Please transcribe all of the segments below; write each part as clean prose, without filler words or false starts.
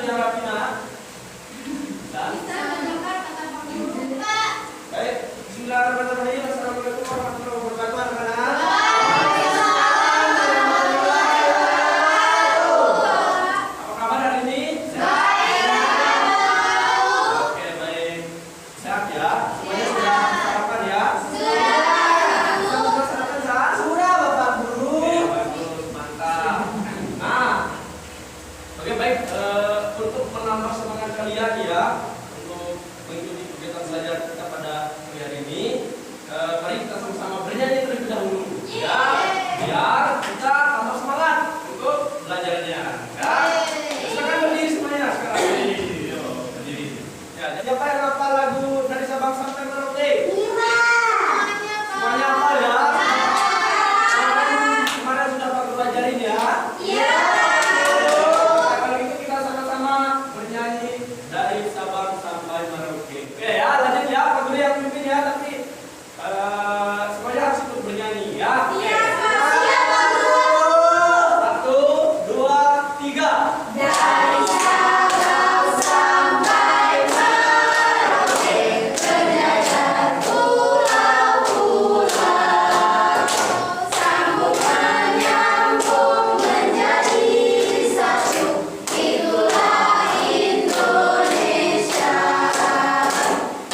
yang rapi nak? Dan? Baik, bismillahirrahmanirrahim. Assalamualaikum warahmatullahi wabarakatuh. Apa kabar hari ini? Oke, baik. Sehat ya? Semuanya sudah sarapan ya? Sudah sarapan ya? Sudah Bapak Guru. Oke, bagus, mantap. Nah, oke baik. Untuk menambah semangat kalian ya, untuk mengikuti kegiatan belajar kita pada hari ini, mari kita sama-sama bernyanyi terlebih dahulu, ya, biar kita tambah semangat untuk belajarnya. Ya, silakan berdiri semuanya sekarang. Berdiri, yo, berdiri. Ya, siapa yang hafal lagu dari Sabang sampai Merauke? Semuanya hafal ya? Kemarin sudah Pak Guru ajarin ya? Iya. Kalau gitu kita sama-sama bernyanyi dari Sabang sampai Merauke. Oke ya, lanjut ya, Pak Guru yang pimpin ya, tapi semuanya harus ikut bernyanyi ya. Oke. Satu, dua, tiga. Dari Sabang sampai Merauke, berjajar pulau-pulau, sambung menyambung menjadi satu, itulah Indonesia.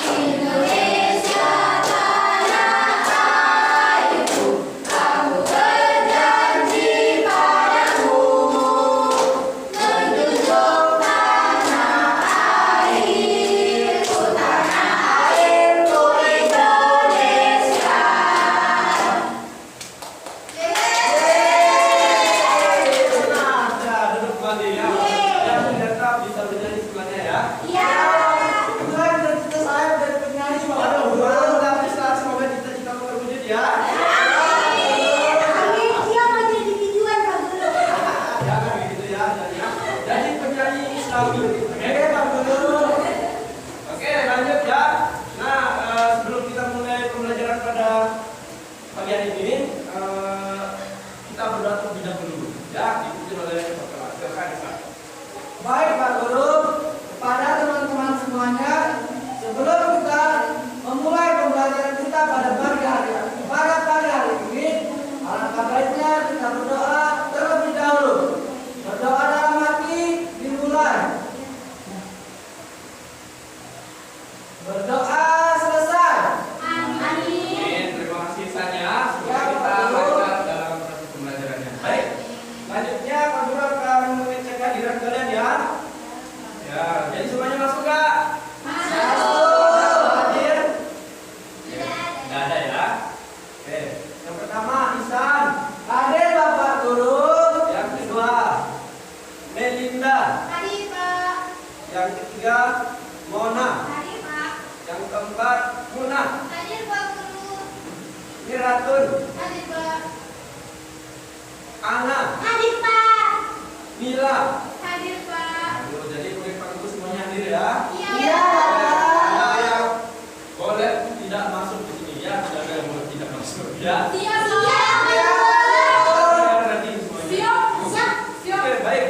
Indonesia tanah airku, aku berjanji padamu, menjunjung tanah airku Indonesia. Nah, duduk kembali ya. Yang ternyata bisa bernyanyi semuanya ya. Iya. Kebetulan cita-cita saya dari penyanyi Bapak Waduh, Guru. mudah-mudahan bisa semoga cita-cita terwujud ya. Amin. Dia mau jadi biduan Pak Guru. Jangan begitu ya, jadi penyanyi Islami. Oke, Pak Guru. Oke, lanjut ya. Nah, sebelum kita mulai pembelajaran pada pagi hari ini, kita berdoa terlebih dahulu. Ya, diikuti oleh Pak Kelas. Silakan, Pak. Baik Pak Guru, kepada teman-teman semuanya, sebelum kita memulai pembelajaran kita pada pagi hari ini, alangkah baiknya kita berdoa terlebih dahulu. Berdoa dalam hati dimulai. Berdoa selesai. Amin. Terima kasih saja. Semoga kita lancar dalam proses pembelajarannya. Baik. Selanjutnya Pak Guru akan mengecek hadiran kalian ya. Ya, jadi semuanya masuk nggak? Hadir? Nggak ada ya. Oke. Yang pertama Ihsan. Hadir Bapak Guru. Yang kedua Melinda. Hadir Pak. Yang ketiga Mona. Hadir Pak. Yang keempat Munah. Hadir Pak Guru. Ini Ratun. Hadir Pak. Ana. Hadir Pak. Mila. Hadir Pak. Aduh, jadi murid Pak Guru semuanya hadir ya. Iya. Ada yang boleh tidak masuk di sini ya, ada yang boleh tidak masuk ya. Siap. Nanti semuanya. Siap. Oke, baik.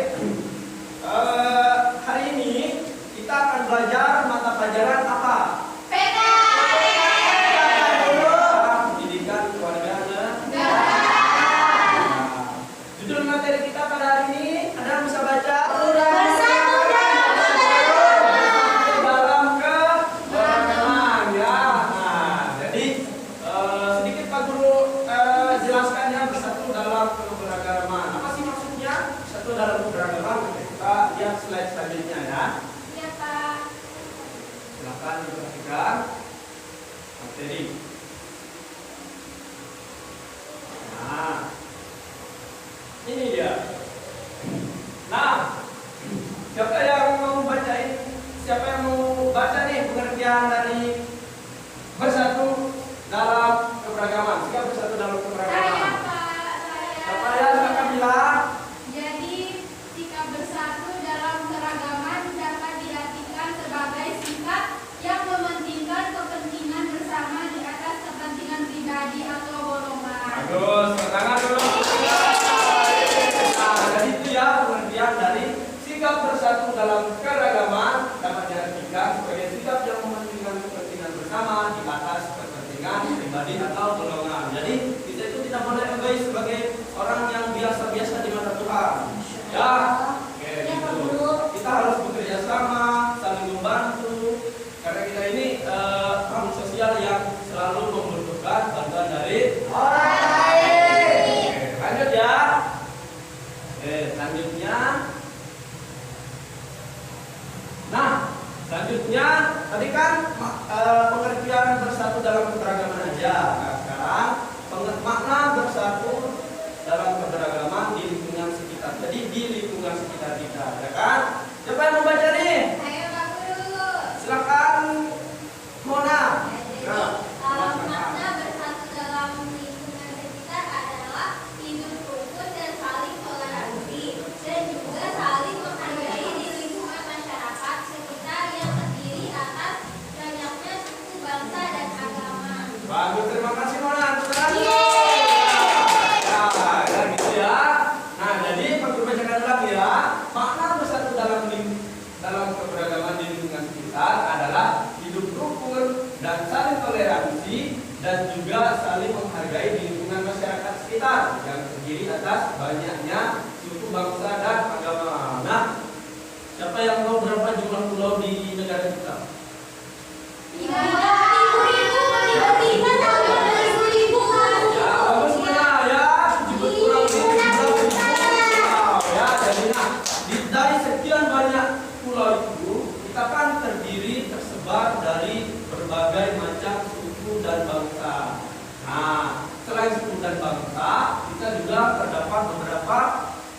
Hari ini kita akan belajar mata pelajaran apa? Pendidikan keluarga negara. Judul materi kita pada hari ini, ada yang bisa baca? Bersatu dalam keberagaman. Dalam keberagaman ya. Nah, jadi sedikit Pak Guru jelaskan ya, bersatu dalam keberagaman. Apa sih maksudnya bersatu dalam keberagaman? Kita lihat slide selanjutnya ya. Iya Pak. Silakan diperhatikan materi. Nah, ini dia. Nah, siapa yang mau bacain? Siapa yang mau baca nih pengertian dari bersatu dalam keberagaman? Siapa bersatu dalam Saya keberagaman? Pak. Siapa ya? Silakan bilang. Jadi, sikap bersatu dalam keragaman dapat diartikan sebagai sikap yang mementingkan kepentingan bersama di atas kepentingan pribadi atau golongan. Bagus, tangan dulu. Nah, jadi itu ya pengertian dari sikap bersatu dalam dalam keragaman dapat diartikan sebagai sikap yang mementingkan kepentingan bersama di atas kepentingan pribadi atau golongan. Jadi kita itu tidak boleh egois sebagai orang yang biasa-biasa di mata Tuhan. Ya, oke, gitu. Kita harus bekerja sama, saling membantu, karena kita ini makhluk sosial yang selalu membutuhkan bantuan dari orang lain. Oke, lanjut ya. Selanjutnya. Nah, selanjutnya tadi kan pengertian bersatu dalam keberagaman aja. Nah, sekarang makna bersatu dalam keberagaman di lingkungan sekitar. Jadi di lingkungan sekitar kita, ya kan? Siapa yang mau baca nih? Ayo Pak Guru. Silakan, Mona. Makna bersatu dalam lingkungan sekitar adalah hidup rukun dan saling toleransi, dan juga saling menghargai di lingkungan masyarakat sekitar yang terdiri atas banyaknya suku, bangsa, dan agama. Bagus, terima kasih Mona. Saudara. Ya, gitu ya. Nah, jadi Pak Guru bacakan lagi ya. Makna bersatu dalam keberagaman di lingkungan sekitar adalah hidup rukun dan saling toleransi dan juga saling menghargai di lingkungan masyarakat sekitar yang terdiri atas banyaknya suku, bangsa, dan agama. Nah, siapa yang tahu berapa jumlah pulau di negara kita? Ya, bagus Mona ya. 70 kurang lebih 17.000 pulau ya. Jadi dari sekian banyak pulau itu kita kan tersebar dari berbagai macam suku dan bangsa. Nah, selain suku dan bangsa, kita juga terdapat beberapa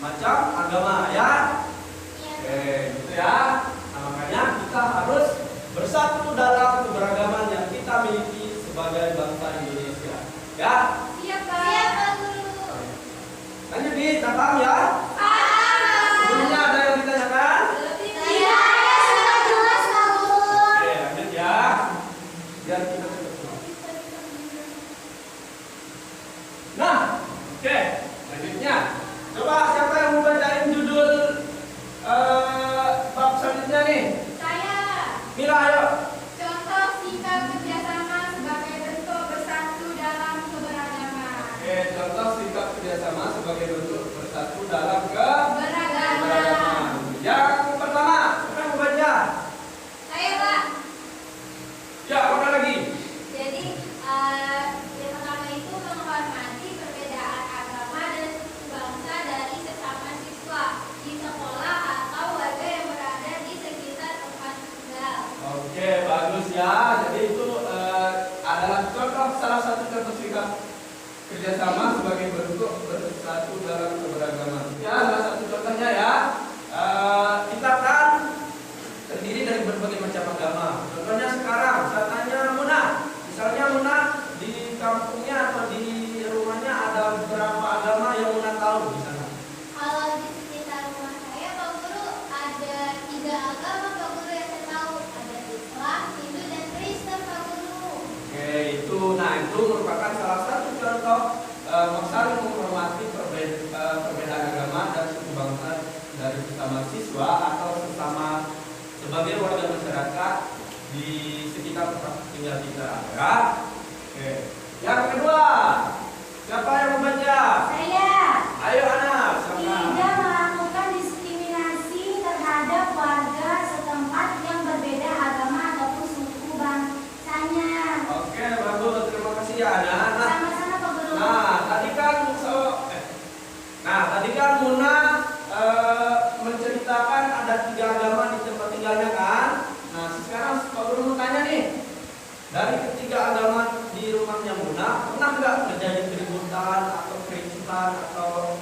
macam agama ya. Oke, gitu ya. Nah, makanya kita harus bersatu dalam keberagaman yang kita miliki sebagai bangsa Indonesia. Ya. Siap Pak Guru. Lanjut di datang ya. Sebelumnya ada yang ditanyakan? Oke, lanjut ya. Biar kita cepat. Nah, oke, lanjutnya. Coba siapa yang mau bacain judul bab selanjutnya nih? Saya. Mila, ayo. Contoh sikap kerjasama sebagai bentuk bersatu dalam keberagaman. Oke, contoh sikap kerjasama sebagai bentuk bersatu dalam keberagaman. Beragaman. Yang pertama, siapa yang mau baca? Saya Pak. Ya, mana lagi? Jadi yang pertama itu menghormati perbedaan agama dan suku bangsa dari sesama siswa di sekolah atau warga yang berada di sekitar tempat tinggal. Oke, bagus ya. Jadi itu adalah contoh, salah satu contoh sikap kerjasama sebagai bentuk bersatu dalam keberagaman. Ya, salah satu contohnya ya. Kita kan terdiri dari berbagai macam agama. Contohnya sekarang, saya tanya Muna. Misalnya Muna di kampungnya atau di rumahnya ada berapa agama yang Muna tahu di sana? Kalau di sekitar rumah saya Pak Guru ada 3 agama Pak Guru yang saya tahu, ada Islam, Hindu, dan Kristen Pak Guru. Oke, itu merupakan salah satu contoh saling menghormati perbedaan agama dan suku bangsa dari sesama siswa atau sesama sebagai warga masyarakat di sekitar tempat tinggal kita. Ya. Oke. Yang kedua, siapa yang membaca? Saya Ayo Ana, silakan. tidak melakukan diskriminasi terhadap warga setempat yang berbeda agama ataupun suku bangsanya. Oke, bagus. Terima kasih ya Ana. Sama-sama Pak Guru. Tadi kan Muna menceritakan ada 3 agama di tempat tinggalnya kan. Nah, sekarang Pak Guru mau tanya nih, dari ketiga agama di rumahnya Muna, pernah nggak terjadi keributan atau kericuhan atau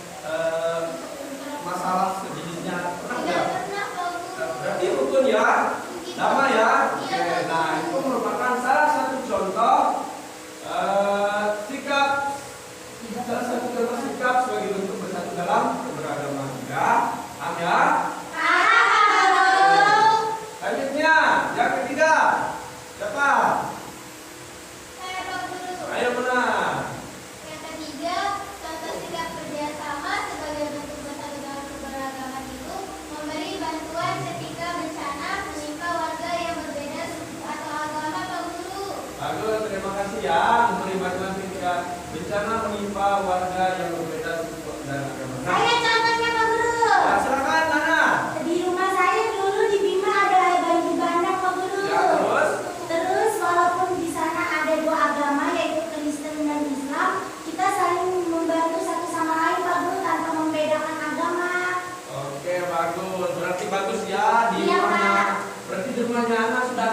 bagus ya di Iya, rumahnya. Pak. Berarti di rumahnya Ana sudah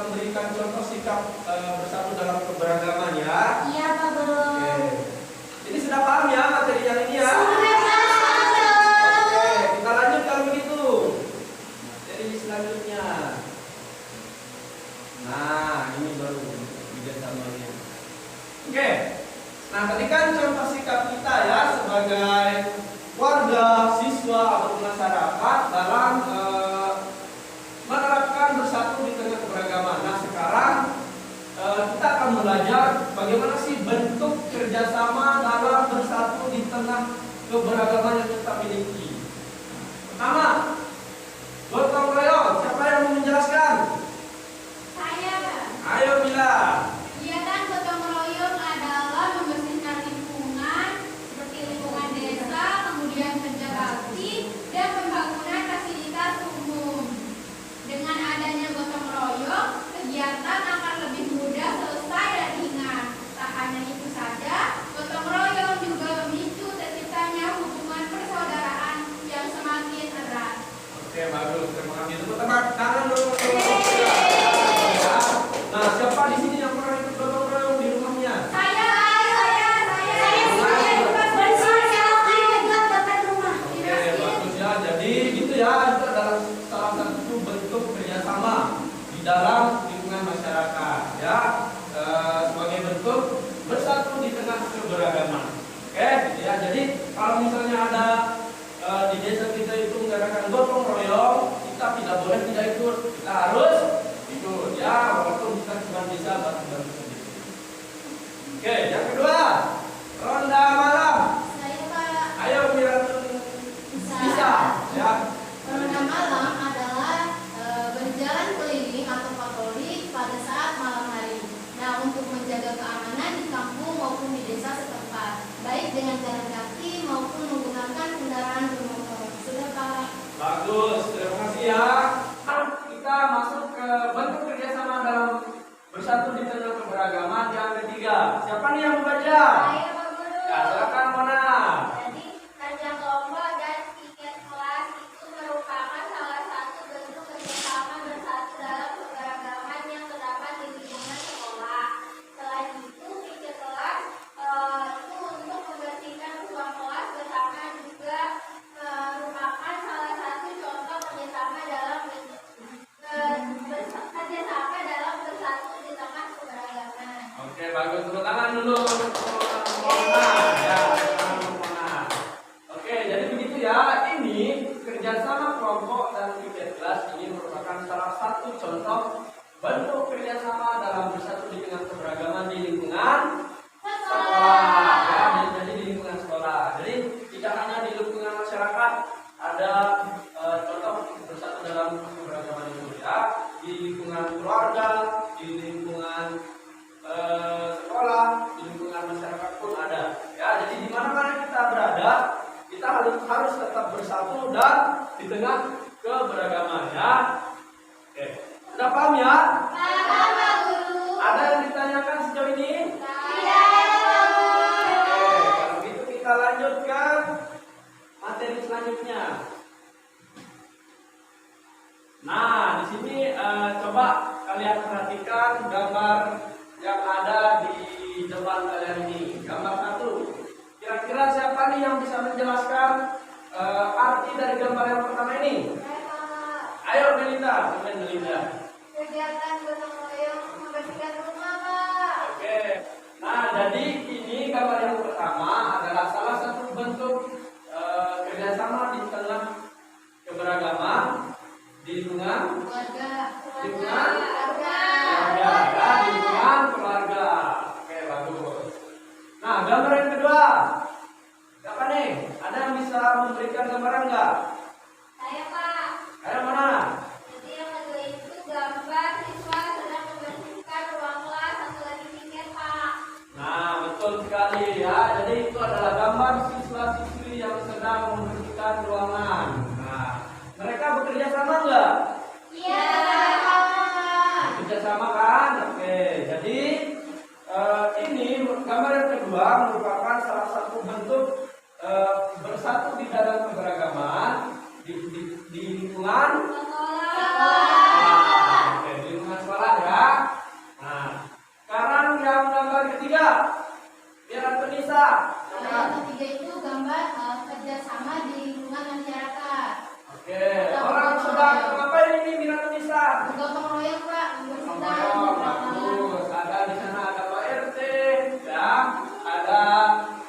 memberikan contoh sikap bersatu dalam keberagaman ya. Iya Pak Guru. Oke. Ini sudah paham ya materi yang ini ya? Sudah Pak. Oke, kita lanjut kalau begitu. Materi selanjutnya. Nah, ini baru kerjasamanya. Oke. Nah, tadi kan contoh sikap kita ya sebagai warga, siswa atau masyarakat dalam menerapkan bersatu di tengah keberagaman. Nah, sekarang kita akan belajar bagaimana sih bentuk kerjasama dalam bersatu di tengah keberagaman yang kita miliki. Pertama, gotong royong. Siapa yang mau menjelaskan? Saya, Ayo Mila. kegiatan gotong royong adalah membersihkan lingkungan seperti lingkungan desa, kemudian kerja bakti dan pembangunan fasilitas umum. Dengan adanya gotong royong, kegiatan akan lebih mudah selesai dan ringan. Tak hanya itu saja, gotong royong juga memicu terciptanya hubungan persaudaraan yang semakin erat. Oke, bagus. Terima kasih. Tepuk tangan dulu. Ya. Nah, siapa di sini yang pernah ikut gotong royong di rumahnya? Saya Oke, bagus ya. Jadi gitu ya, itu adalah salah satu bentuk kerjasama di dalam lingkungan masyarakat ya, sebagai bentuk bersatu di tengah keberagaman. Oke, gitu ya. Jadi kalau misalnya ada di desa kita itu mengadakan gotong royong, kita tidak boleh tidak ikut, kita harus ikut ya, walaupun kita cuma bisa bantu-bantu sendiri. Oke, yang kedua, ronda malam. Ayo Miratun bisa ya. Ronda malam adalah berjalan keliling atau patroli pada saat malam hari. Nah, untuk menjaga keamanan di kampung maupun di desa setempat, baik dengan jalan kaki maupun menggunakan kendaraan bermotor. Sudah Pak? Bagus, terima kasih ya. Kita masuk ke bentuk kerjasama dalam bersatu di tengah keberagaman yang ketiga. Siapa nih yang membaca? Saya Pak Guru. Ya, silakan Mona. Jadi kerja kelompok dan tiket kelas itu merupakan salah satu bentuk kerjasama bersatu dalam keberagaman yang terdapat di lingkungan sekolah. Selain itu, tiket kelas itu untuk membersihkan ruang kelas bersama juga merupakan salah satu contoh kerjasama dalam bersatu di tengah keberagaman. Oke, bagus. Tepuk tangan dulu. Mona. Ya, Mona. Oke, jadi begitu ya. Ini kerjasama kelompok dan tiket kelas ini merupakan salah satu contoh bentuk kerjasama dalam bersatu di tengah keberagaman di lingkungan sekolah. Ya, jadi di lingkungan sekolah. Jadi tidak hanya di lingkungan masyarakat ada contoh bersatu dalam keberagaman itu ya. Di lingkungan keluarga, di lingkungan sekolah, di lingkungan masyarakat pun ada. Ya, jadi di mana-mana kita berada, kita harus tetap bersatu dan di tengah keberagaman ya. Oke, sudah paham ya? Paham Pak Guru. Ada yang ditanyakan sejauh ini? Tidak. Oke, kalau gitu kita lanjutkan materi selanjutnya. Nah, di sini coba kalian perhatikan gambar yang ada di depan kalian ini. Gambar 1. Kira-kira siapa nih yang bisa menjelaskan arti dari gambar yang pertama ini? Ayo Melinda, teman Melinda. Kegiatan gotong royong membersihkan rumah, Pak. Oke. Nah, jadi ini gambar yang pertama adalah salah satu bentuk kerjasama di tengah keberagaman di lingkungan Keluarga. Lingkungan? Keluarga. keluarga, ya, di lingkungan keluarga. Oke, bagus. Nah, gambar yang kedua, siapa nih? Ada yang bisa memberikan gambaran nggak? Saya, Pak. Ayo mana? Jadi yang kedua itu gambar siswa sedang membersihkan ruang kelas atau lagi tiket, Pak. Nah, betul sekali ya. Jadi itu adalah gambar siswa-siswi yang sedang membersihkan ruangan. Nah, mereka bekerja sama nggak? Iya, Pak. Bekerja sama kan? Oke. Jadi ini gambar yang kedua merupakan salah satu bentuk bersatu di dalam keberagaman di lingkungan lingkungan oke, di lingkungan sekolah ya. Nah, sekarang yang gambar ketiga, biar Antum bisa. Yang ketiga itu gambar kerjasama di lingkungan masyarakat. Oke, orang sedang ngapain ini biar Antum bisa? Gotong royong Pak, membersihkan. Oh, bagus. Ada di sana ada Pak RT, ya, ada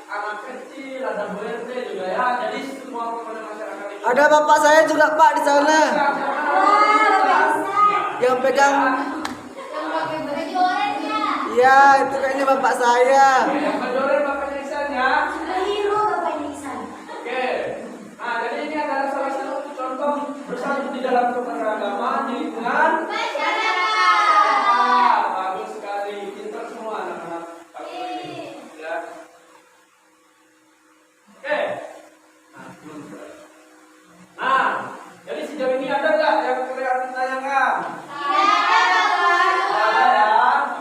anak kecil, ada Bu RT juga ya. Jadi semua komponen masyarakat ini. Ada bapak saya juga Pak di sana. Yang pegang. Yang pakai baju oranye. Ya, itu kayaknya bapak saya. Yang menjoret bapaknya Ihsan ya. Biru Bapak Nisan. Oke. Nah, jadi ini adalah salah satu contoh bersatu di dalam keberagaman di lingkungan Masyarakat. bagus sekali, pintar semua anak-anak kamu ini. Ya. Oke. Nah, jadi sejauh ini ada nggak yang kalian tanyakan? Ada ya.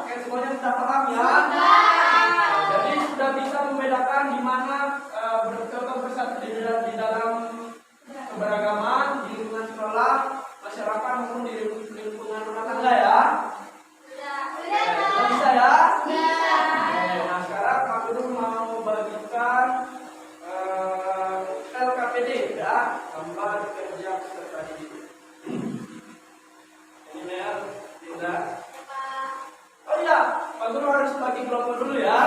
Oke, semuanya sudah paham ya? Nah, jadi sudah bisa membedakan di mana bercontoh bersatu di dalam keberagaman di lingkungan sekolah, masyarakat maupun di lingkungan rumah tangga ya. Sudah bisa ya? Oke, nah sekarang Pak Guru mau bagikan LKPD ya, gambar kerja peserta didik. Ini Mel, Dinda. Oh iya, Pak Guru harus bagi kelompok dulu ya.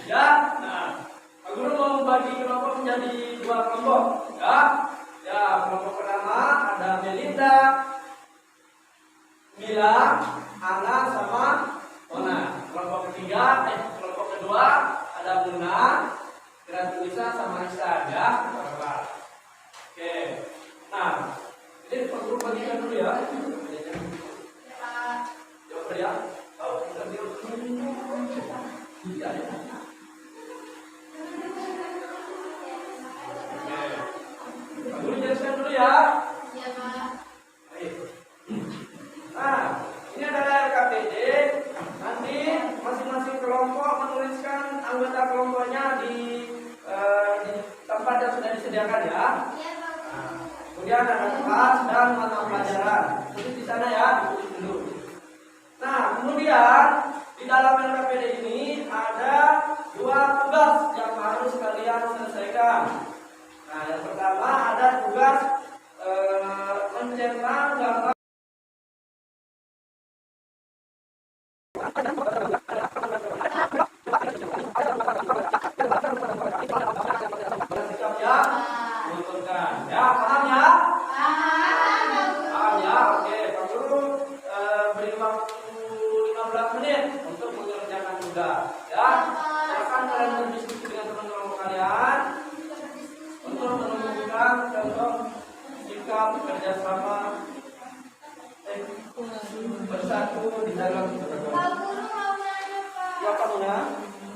Ya, nah Pak Guru mau bagi kelompok menjadi 2 kelompok ya. Ya, kelompok pertama ada Melinda, Mila, Ana sama Mona. Kelompok kedua ada Muna, Lisa sama Isa ya. Oke. Nah, ini Pak Guru bagikan dulu ya. Jawab ya. Oh, iya ya. Pak Guru jelaskan dulu ya. Iya Pak. Baik. Nah, ini adalah LKPD. Nanti masing-masing kelompok menuliskan anggota kelompoknya di tempat yang sudah disediakan ya. Iya Pak. Nah, kemudian ada kelas dan mata pelajaran. Tulis di sana ya, ditulis dulu. Nah, kemudian di dalam LKPD ini ada 2 tugas yang harus kalian selesaikan. Nah, yang pertama ada tugas mencetak gambar sikap ya, menguntungkan. Ya, paham ya? Paham ya? Oke, Pak Guru beri waktu 15 menit untuk mengerjakan tugas. Ya, silakan kalian berdiskusi dengan teman-teman kalian untuk menunjukkan contoh sikap kerjasama bersatu di dalam keberagaman. Pak Guru mau nanya Pak. Siapa Muna?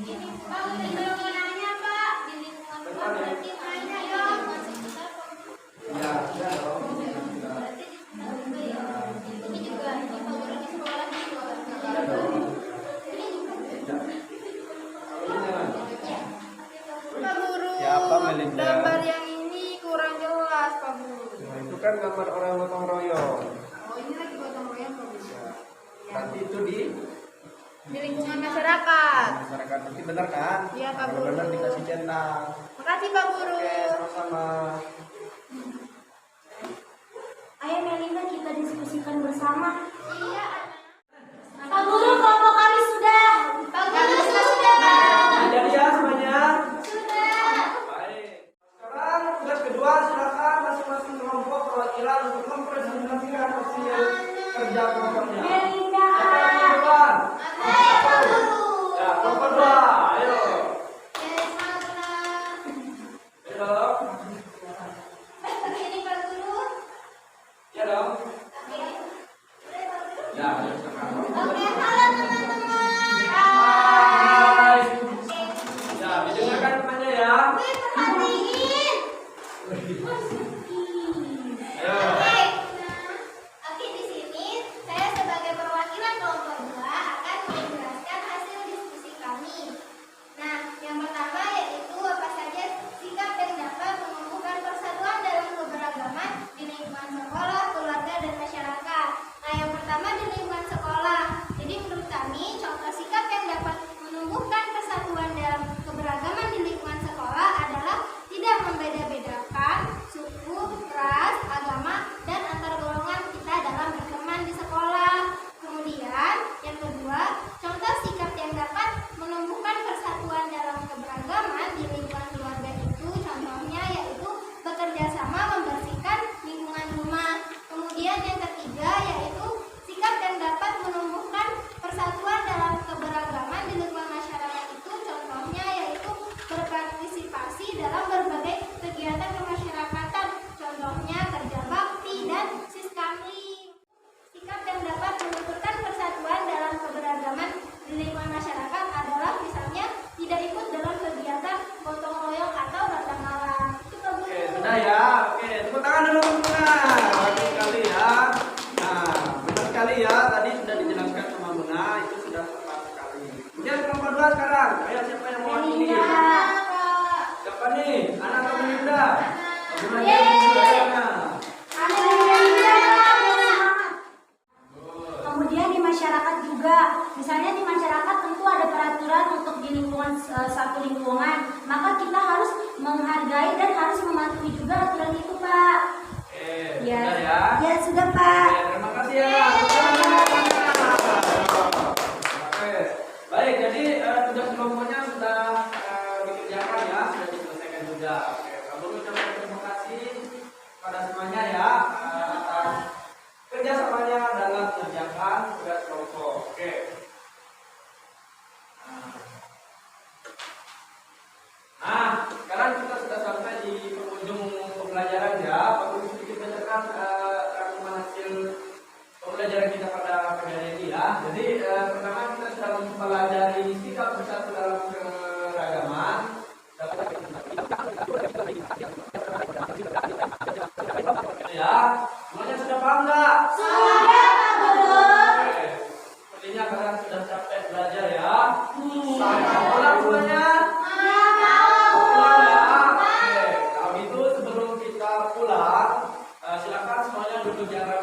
Ini Pak Guru mau nanya Pak. Di lingkungan sekolah berarti nanya dong. Masih besar Pak Guru. Ya, ya dong. Berarti ini juga ini Pak Guru di sekolah juga. Ya dong. Ini juga. Pak Guru, Siapa Melinda? gambar yang ini kurang jelas Pak Guru. Nah, itu kan gambar orang gotong royong. Oh ini lagi gotong royong Pak Guru. Nanti itu di Di lingkungan masyarakat. masyarakat. Nanti benar kan? Iya, Pak Kalau Guru. benar dikasih centang. Makasih Pak Guru. Oke, sama-sama. Ayo Melinda kita diskusikan bersama. Iya. Pak Guru, kelompok kami sudah. Pak Guru sudah. Nah, jadi ya semuanya. Sudah. Baik. Sekarang tugas kedua, silakan masing-masing kelompok perwakilan untuk mempresentasikan hasil kerja kelompoknya. Melinda. Siapa yang duluan? Ayo Pak Guru. Ya, kelompok 2. Ayo. Yes, Mana. Ayo. Ini Pak Guru. Ya dong. Oke. Udah Pak Guru. Ya, ayo sekarang. Oke, halo teman-teman. Hai. Ya, didengarkan temannya ya. Wih, perhatiin. Ayo. Oke, di sini saya sebagai perwakilan kelompok 2 akan menjelaskan hasil diskusi kami. Nah, yang pertama yaitu apa saja sikap yang dapat menumbuhkan persatuan dalam keberagaman ya. Semuanya sudah paham nggak? Sudah, Pak Guru. Oke. Sepertinya kalian sudah capek belajar ya. Sampai pulang semuanya. Pulang ya. Oke. Kalau gitu sebelum kita pulang, silakan semuanya duduk yang rapi.